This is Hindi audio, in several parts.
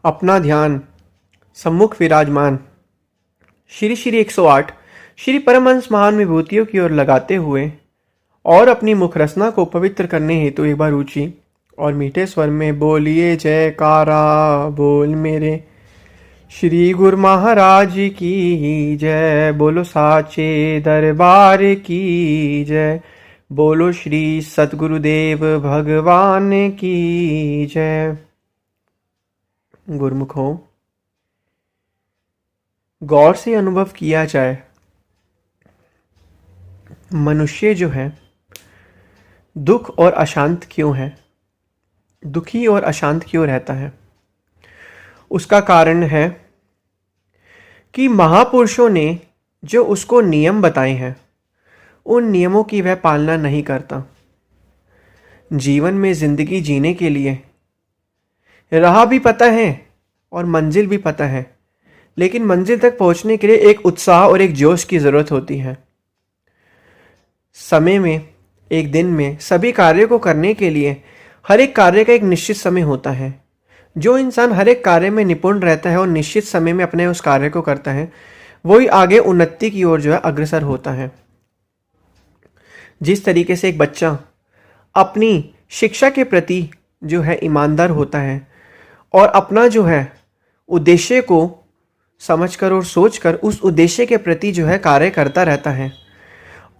अपना ध्यान सम्मुख विराजमान श्री श्री 108 श्री परमहंस महान विभूतियों की ओर लगाते हुए और अपनी मुख रसना को पवित्र करने हेतु एक बार ऊंची और मीठे स्वर में बोलिए जयकारा बोल मेरे श्री गुरु महाराज की जय। बोलो साचे दरबार की जय। बोलो श्री सतगुरुदेव भगवान की जय। गुरुमुखों, गौर से अनुभव किया जाए, मनुष्य जो है दुख और अशांत क्यों है, दुखी और अशांत क्यों रहता है? उसका कारण है कि महापुरुषों ने जो उसको नियम बताए हैं उन नियमों की वह पालना नहीं करता। जीवन में जिंदगी जीने के लिए राह भी पता है और मंजिल भी पता है, लेकिन मंजिल तक पहुंचने के लिए एक उत्साह और एक जोश की जरूरत होती है। समय में, एक दिन में सभी कार्यों को करने के लिए हर एक कार्य का एक निश्चित समय होता है। जो इंसान हर एक कार्य में निपुण रहता है और निश्चित समय में अपने उस कार्य को करता है, वही आगे उन्नति की ओर जो है अग्रसर होता है। जिस तरीके से एक बच्चा अपनी शिक्षा के प्रति जो है ईमानदार होता है और अपना जो है उद्देश्य को समझकर और सोचकर उस उद्देश्य के प्रति जो है कार्य करता रहता है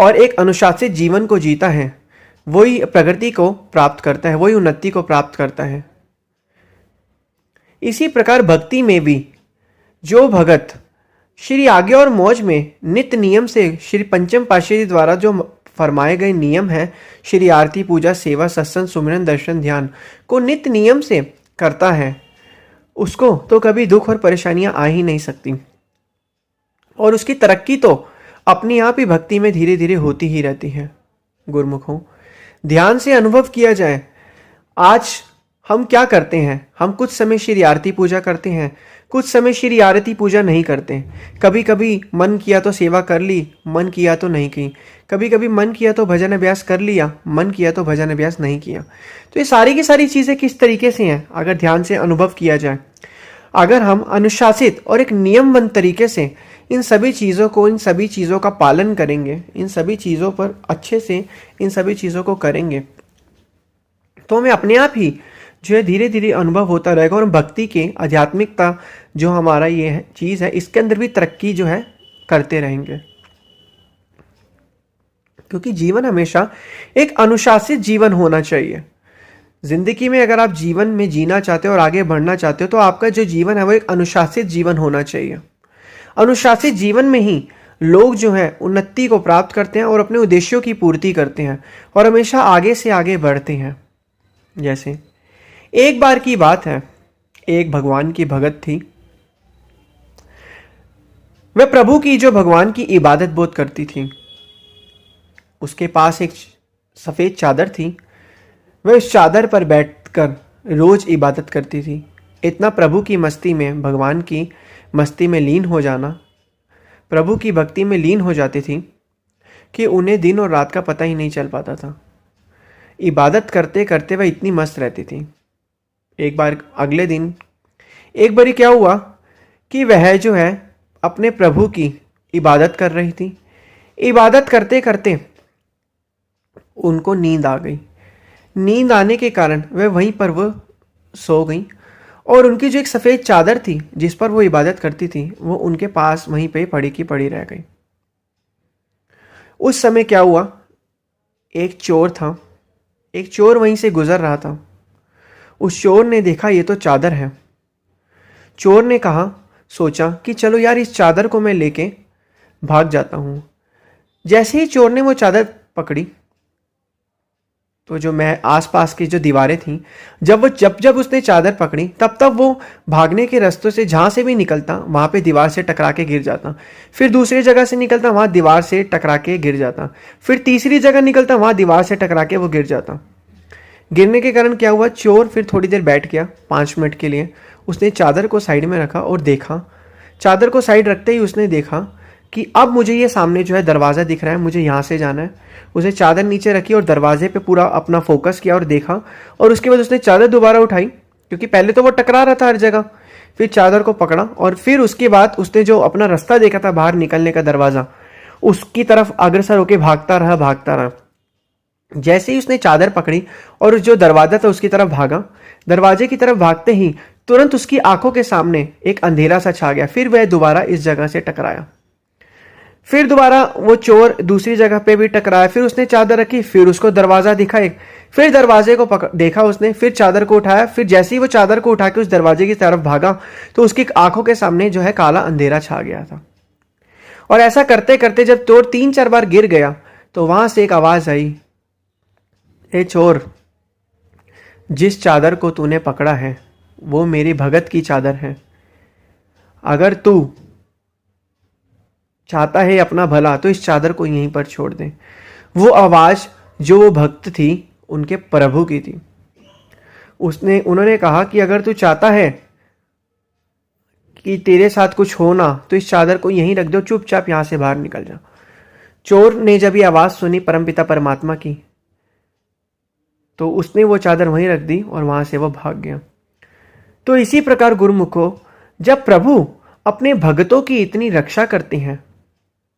और एक अनुशासित जीवन को जीता है, वही प्रगति को प्राप्त करता है, वही उन्नति को प्राप्त करता है। इसी प्रकार भक्ति में भी जो भगत श्री आज्ञा और मौज में नित्य नियम से श्री पंचम पातशाही जी द्वारा जो फरमाए गए नियम है, श्री आरती पूजा सेवा सत्संग सुमिरन दर्शन ध्यान को नित्य नियम से करता है, उसको तो कभी दुख और परेशानियां आ ही नहीं सकती और उसकी तरक्की तो अपने आप ही भक्ति में धीरे धीरे होती ही रहती है। गुरुमुखों, ध्यान से अनुभव किया जाए, आज हम क्या करते हैं? हम कुछ समय श्री आरती पूजा करते हैं, कुछ समय श्री आरती पूजा नहीं करते। कभी कभी मन किया तो सेवा कर ली, मन किया तो नहीं की। कभी कभी मन किया तो भजन अभ्यास कर लिया, मन किया तो भजन अभ्यास नहीं किया। तो ये सारी की सारी चीज़ें किस तरीके से हैं अगर ध्यान से अनुभव किया जाए? अगर हम अनुशासित और एक नियमबद्ध तरीके से इन सभी चीज़ों का पालन करेंगे, इन सभी चीज़ों पर अच्छे से इन सभी चीज़ों को करेंगे, तो हमें अपने आप ही जो है धीरे धीरे अनुभव होता रहेगा और भक्ति के आध्यात्मिकता जो हमारा ये चीज़ है, इसके अंदर भी तरक्की जो है करते रहेंगे। क्योंकि जीवन हमेशा एक अनुशासित जीवन होना चाहिए। जिंदगी में अगर आप जीवन में जीना चाहते हो और आगे बढ़ना चाहते हो, तो आपका जो जीवन है वो एक अनुशासित जीवन होना चाहिए। अनुशासित जीवन में ही लोग जो है उन्नति को प्राप्त करते हैं और अपने उद्देश्यों की पूर्ति करते हैं और हमेशा आगे से आगे बढ़ते हैं। जैसे एक बार की बात है, एक भगवान की भगत थी। वह प्रभु की जो भगवान की इबादत बहुत करती थी। उसके पास एक सफ़ेद चादर थी, वह उस चादर पर बैठकर रोज इबादत करती थी। इतना प्रभु की मस्ती में, भगवान की मस्ती में लीन हो जाना, प्रभु की भक्ति में लीन हो जाती थी कि उन्हें दिन और रात का पता ही नहीं चल पाता था। इबादत करते करते वह इतनी मस्त रहती थी। एक बार अगले दिन एक बारी क्या हुआ कि वह जो है अपने प्रभु की इबादत कर रही थी। इबादत करते करते उनको नींद आ गई। नींद आने के कारण वह वहीं पर वो सो गई और उनकी जो एक सफ़ेद चादर थी जिस पर वो इबादत करती थी, वो उनके पास वहीं पे पड़ी की पड़ी रह गई। उस समय क्या हुआ, एक चोर था, एक चोर वहीं से गुजर रहा था। उस चोर ने देखा ये तो चादर है। चोर ने सोचा कि चलो यार, इस चादर को मैं लेके भाग जाता हूँ। जैसे ही चोर ने वो चादर पकड़ी तो जो मैं आसपास की जो दीवारें थीं, जब उसने चादर पकड़ी तब वो भागने के रास्तों से जहाँ से भी निकलता वहाँ पे दीवार से टकरा के गिर जाता। फिर दूसरी जगह से निकलता, वहाँ दीवार से टकरा के गिर जाता। फिर तीसरी जगह निकलता, वहाँ दीवार से टकरा के वो गिर जाता। गिरने के कारण क्या हुआ, चोर फिर थोड़ी देर बैठ गया, 5 मिनट के लिए। उसने चादर को साइड में रखा और देखा। चादर को साइड रखते ही उसने देखा कि अब मुझे ये सामने जो है दरवाज़ा दिख रहा है, मुझे यहाँ से जाना है। उसने चादर नीचे रखी और दरवाजे पे पूरा अपना फोकस किया और देखा, और उसके बाद उसने चादर दोबारा उठाई, क्योंकि पहले तो वो टकरा रहा था हर जगह। फिर चादर को पकड़ा और फिर उसके बाद उसने जो अपना रास्ता देखा था बाहर निकलने का दरवाजा, उसकी तरफ अग्रसर होकर भागता रहा। जैसे ही उसने चादर पकड़ी और जो दरवाजा था उसकी तरफ भागा, दरवाजे की तरफ भागते ही तुरंत उसकी आंखों के सामने एक अंधेरा सा छा गया। फिर वह दोबारा इस जगह से टकराया, फिर दोबारा वो चोर दूसरी जगह पे भी टकराया। फिर उसने चादर रखी, फिर उसको दरवाजा दिखा एक, फिर दरवाजे को देखा उसने, फिर चादर को उठाया। फिर जैसे ही वो चादर को उठा के उस दरवाजे की तरफ भागा तो उसकी आंखों के सामने जो है काला अंधेरा छा गया था। और ऐसा करते करते जब चोर 3-4 बार गिर गया तो वहां से एक आवाज आई, ए चोर, जिस चादर को तूने पकड़ा है वो मेरी भगत की चादर है। अगर तू चाहता है अपना भला तो इस चादर को यहीं पर छोड़ दे। वो आवाज जो वो भक्त थी उनके प्रभु की थी। उन्होंने कहा कि अगर तू चाहता है कि तेरे साथ कुछ हो ना तो इस चादर को यहीं रख दो, चुपचाप यहां से बाहर निकल जा। चोर ने जब ये आवाज सुनी परमपिता परमात्मा की तो उसने वो चादर वहीं रख दी और वहां से वो भाग गया। तो इसी प्रकार गुरुमुखो, जब प्रभु अपने भक्तों की इतनी रक्षा करते हैं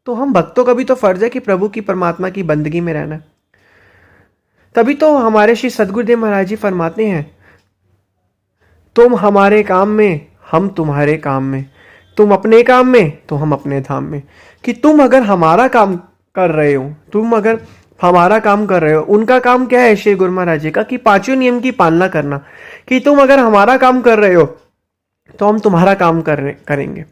तो हम भक्तों का भी तो फर्ज है कि प्रभु की परमात्मा की बंदगी में रहना। तभी तो हमारे श्री सद्गुरुदेव महाराज जी फरमाते हैं, तुम हमारे काम में हम तुम्हारे काम में, तुम अपने काम में तो हम अपने धाम में। कि तुम अगर हमारा काम कर रहे हो, तुम अगर हमारा काम कर रहे हो, उनका काम क्या है श्री गुरु महाराज जी का कि 5 नियम की पालना करना। कि तुम अगर हमारा काम कर रहे हो तो हम तुम्हारा काम करेंगे।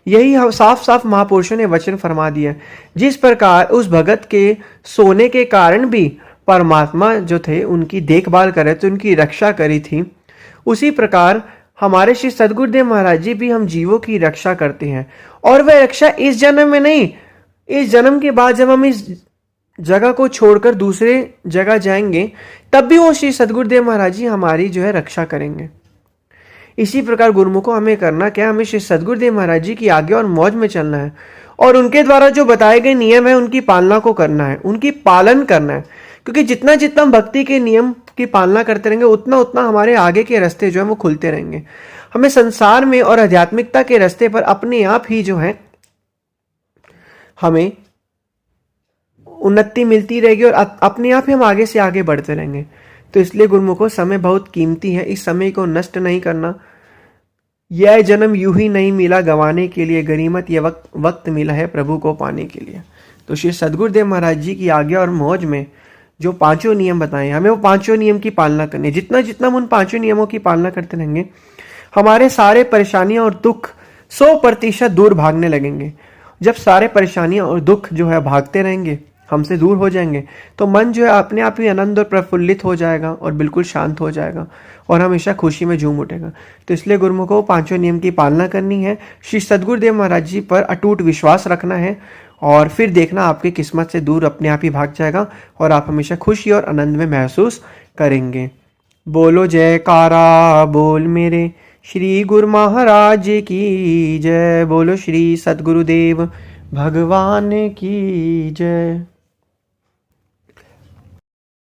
यही हम साफ साफ महापुरुषों ने वचन फरमा दिया। जिस प्रकार उस भगत के सोने के कारण भी परमात्मा जो थे उनकी देखभाल करे थे, उनकी रक्षा करी थी, उसी प्रकार हमारे श्री सद्गुरुदेव महाराज जी भी हम जीवों की रक्षा करते हैं। और वह रक्षा इस जन्म में नहीं, इस जन्म के बाद जब हम इस जगह को छोड़कर दूसरे जगह जाएंगे तब भी वो श्री सद्गुरुदेव महाराज जी हमारी जो है रक्षा करेंगे। इसी प्रकार गुरुमुखों हमें करना क्या, हमें श्री सद्गुरुदेव महाराज जी की आज्ञा और मौज में चलना है और उनके द्वारा जो बताए गए नियम है उनकी पालना को करना है, उनकी पालन करना है। क्योंकि जितना जितना हम भक्ति के नियम की पालना करते रहेंगे उतना उतना हमारे आगे के रास्ते जो है वो खुलते रहेंगे। हमें संसार में और आध्यात्मिकता के रास्ते पर अपने आप ही जो है हमें उन्नति मिलती रहेगी और अपने आप ही हम आगे से आगे बढ़ते रहेंगे। तो इसलिए गुरुमुखों, समय बहुत कीमती है, इस समय को नष्ट नहीं करना। यह जन्म यूं ही नहीं मिला गंवाने के लिए, गनीमत यह वक्त मिला है प्रभु को पाने के लिए। तो श्री सद्गुरुदेव महाराज जी की आज्ञा और मौज में जो 5 नियम बताए, हमें वो 5 नियम की पालना करनी है। जितना जितना हम उन 5 नियमों की पालना करते रहेंगे हमारे सारे परेशानियां और दुख 100% दूर भागने लगेंगे। जब सारे परेशानियां और दुख जो है भागते रहेंगे, हमसे दूर हो जाएंगे, तो मन जो है अपने आप ही आनंद और प्रफुल्लित हो जाएगा और बिल्कुल शांत हो जाएगा और हमेशा खुशी में झूम उठेगा। तो इसलिए गुरुमुखों, 5 नियम की पालना करनी है, श्री सद्गुरुदेव महाराज जी पर अटूट विश्वास रखना है और फिर देखना आपकी किस्मत से दूर अपने आप ही भाग जाएगा और आप हमेशा खुशी और आनंद में महसूस करेंगे। बोलो जयकारा बोल मेरे श्री गुरु महाराज की जय। बोलो श्री सद्गुरुदेव भगवान की जय।